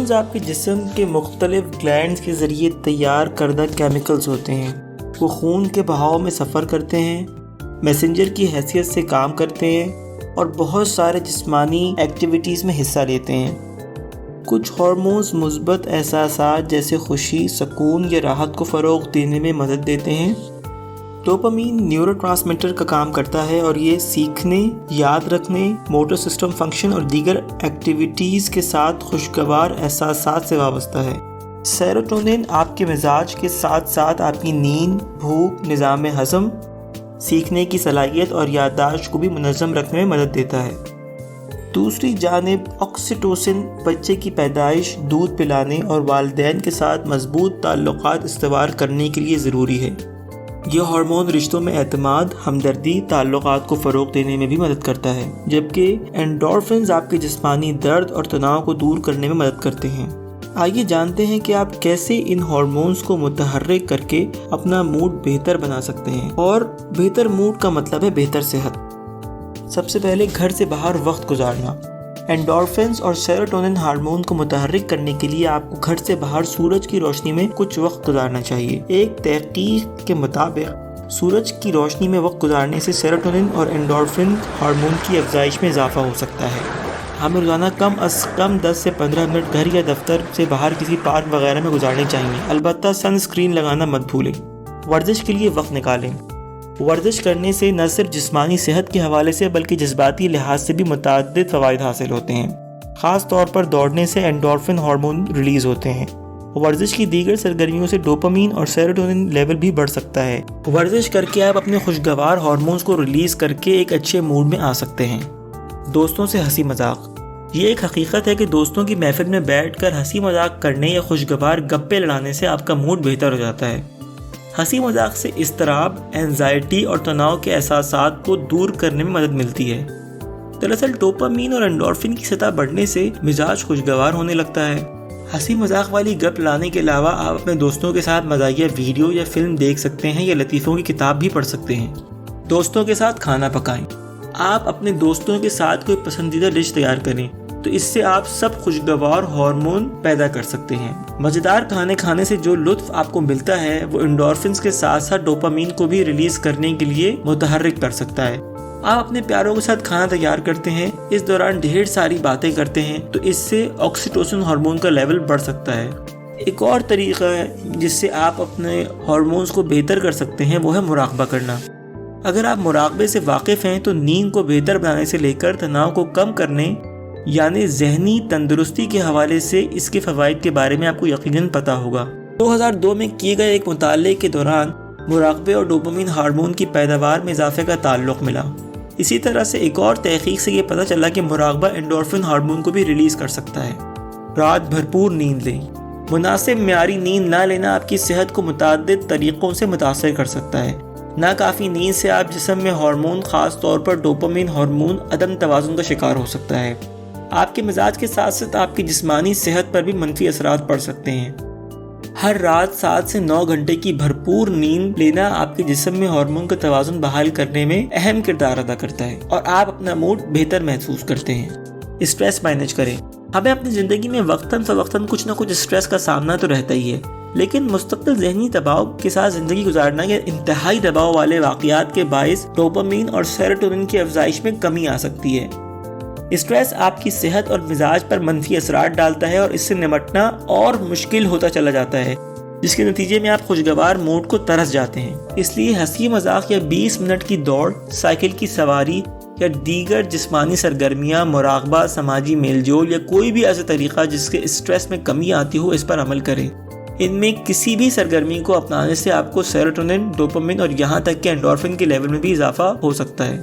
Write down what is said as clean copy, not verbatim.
Hormones آپ کے جسم کے مختلف گلینڈز کے ذریعے تیار کردہ کیمیکلز ہوتے ہیں۔ وہ خون کے بہاؤ میں سفر کرتے ہیں، میسنجر کی حیثیت سے کام کرتے ہیں اور بہت سارے جسمانی ایکٹیویٹیز میں حصہ لیتے ہیں۔ کچھ ہارمونز مثبت احساسات جیسے خوشی، سکون یا راحت کو فروغ دینے میں مدد دیتے ہیں۔ ڈوپامین نیورو ٹرانسمیٹر کا کام کرتا ہے اور یہ سیکھنے، یاد رکھنے، موٹر سسٹم فنکشن اور دیگر ایکٹیویٹیز کے ساتھ خوشگوار احساسات سے وابستہ ہے۔ سیروٹونین آپ کے مزاج کے ساتھ ساتھ آپ کی نیند، بھوک، نظام ہضم، سیکھنے کی صلاحیت اور یادداشت کو بھی منظم رکھنے میں مدد دیتا ہے۔ دوسری جانب آکسیٹوسن بچے کی پیدائش، دودھ پلانے اور والدین کے ساتھ مضبوط تعلقات استوار کرنے کے لیے ضروری ہے۔ یہ ہارمون رشتوں میں اعتماد، ہمدردی، تعلقات کو فروغ دینے میں بھی مدد کرتا ہے، جبکہ اینڈورفنز آپ کے جسمانی درد اور تناؤ کو دور کرنے میں مدد کرتے ہیں۔ آئیے جانتے ہیں کہ آپ کیسے ان ہارمونز کو متحرک کر کے اپنا موڈ بہتر بنا سکتے ہیں، اور بہتر موڈ کا مطلب ہے بہتر صحت۔ سب سے پہلے گھر سے باہر وقت گزارنا۔ اینڈورفنز اور سیروٹونین ہارمون کو متحرک کرنے کے لیے آپ کو گھر سے باہر سورج کی روشنی میں کچھ وقت گزارنا چاہیے۔ ایک تحقیق کے مطابق سورج کی روشنی میں وقت گزارنے سے سیروٹونین اور اینڈورفن ہارمون کی افزائش میں اضافہ ہو سکتا ہے۔ ہمیں روزانہ کم از کم 10 سے 15 منٹ گھر یا دفتر سے باہر کسی پارک وغیرہ میں گزارنے چاہیے۔ البتہ سن اسکرین لگانا مت بھولیں۔ ورزش کے لیے وقت نکالیں۔ ورزش کرنے سے نہ صرف جسمانی صحت کے حوالے سے بلکہ جذباتی لحاظ سے بھی متعدد فوائد حاصل ہوتے ہیں۔ خاص طور پر دوڑنے سے اینڈورفن ہارمون ریلیز ہوتے ہیں۔ ورزش کی دیگر سرگرمیوں سے ڈوپامین اور سیروٹونین لیول بھی بڑھ سکتا ہے۔ ورزش کر کے آپ اپنے خوشگوار ہارمونز کو ریلیز کر کے ایک اچھے موڈ میں آ سکتے ہیں۔ دوستوں سے ہنسی مذاق۔ یہ ایک حقیقت ہے کہ دوستوں کی محفل میں بیٹھ کر ہنسی مذاق کرنے یا خوشگوار گپے لڑانے سے آپ کا موڈ بہتر ہو جاتا ہے۔ ہنسی مذاق سے اضطراب، اینزائٹی اور تناؤ کے احساسات کو دور کرنے میں مدد ملتی ہے۔ دراصل ڈوپامین اور اینڈورفن کی سطح بڑھنے سے مزاج خوشگوار ہونے لگتا ہے۔ ہنسی مذاق والی گپ لانے کے علاوہ آپ اپنے دوستوں کے ساتھ مزاحیہ ویڈیو یا فلم دیکھ سکتے ہیں یا لطیفوں کی کتاب بھی پڑھ سکتے ہیں۔ دوستوں کے ساتھ کھانا پکائیں۔ آپ اپنے دوستوں کے ساتھ کوئی پسندیدہ ڈش تیار کریں تو اس سے آپ سب خوشگوار ہارمون پیدا کر سکتے ہیں۔ مزیدار کھانے کھانے سے جو لطف آپ کو ملتا ہے وہ اینڈورفنز کے ساتھ ساتھ ڈوپامین کو بھی ریلیز کرنے کے لیے متحرک کر سکتا ہے۔ آپ اپنے پیاروں کے ساتھ کھانا تیار کرتے ہیں، اس دوران ڈھیر ساری باتیں کرتے ہیں تو اس سے آکسیٹوسن ہارمون کا لیول بڑھ سکتا ہے۔ ایک اور طریقہ ہے جس سے آپ اپنے ہارمونز کو بہتر کر سکتے ہیں، وہ ہے مراقبہ کرنا۔ اگر آپ مراقبے سے واقف ہیں تو نیند کو بہتر بنانے سے لے کر تناؤ کو کم کرنے یعنی ذہنی تندرستی کے حوالے سے اس کے فوائد کے بارے میں آپ کو یقیناً پتہ ہوگا۔ 2002 میں کیے گئے ایک مطالعے کے دوران مراقبے اور ڈوپامین ہارمون کی پیداوار میں اضافے کا تعلق ملا۔ اسی طرح سے ایک اور تحقیق سے یہ پتہ چلا کہ مراقبہ اینڈورفن ہارمون کو بھی ریلیز کر سکتا ہے۔ رات بھرپور نیند لیں۔ مناسب معیاری نیند نہ لینا آپ کی صحت کو متعدد طریقوں سے متاثر کر سکتا ہے۔ ناکافی نیند سے آپ جسم میں ہارمون، خاص طور پر ڈوپامین ہارمون، عدم توازن کا شکار ہو سکتا ہے۔ آپ کے مزاج کے ساتھ ساتھ آپ کی جسمانی صحت پر بھی منفی اثرات پڑ سکتے ہیں۔ ہر رات 7 سے 9 گھنٹے کی بھرپور نیند لینا آپ کے جسم میں ہارمون کا توازن بحال کرنے میں اہم کردار ادا کرتا ہے اور آپ اپنا موڈ بہتر محسوس کرتے ہیں۔ اسٹریس مینیج کریں۔ ہمیں اپنی زندگی میں وقتاً فوقتاً کچھ نہ کچھ اسٹریس کا سامنا تو رہتا ہی ہے، لیکن مستقل ذہنی دباؤ کے ساتھ زندگی گزارنا یا انتہائی دباؤ والے واقعات کے باعث ڈوپامین اور سیروٹونین کی افزائش میں کمی آ سکتی ہے۔ اسٹریس آپ کی صحت اور مزاج پر منفی اثرات ڈالتا ہے اور اس سے نمٹنا اور مشکل ہوتا چلا جاتا ہے، جس کے نتیجے میں آپ خوشگوار موڈ کو ترس جاتے ہیں۔ اس لیے ہنسی مذاق یا 20 منٹ کی دوڑ، سائیکل کی سواری یا دیگر جسمانی سرگرمیاں، مراقبہ، سماجی میل جول یا کوئی بھی ایسا طریقہ جس کے اسٹریس میں کمی آتی ہو، اس پر عمل کریں۔ ان میں کسی بھی سرگرمی کو اپنانے سے آپ کو سیروٹونین، ڈوپامین اور یہاں تک کہ اینڈورفن کے لیول میں بھی اضافہ ہو سکتا ہے۔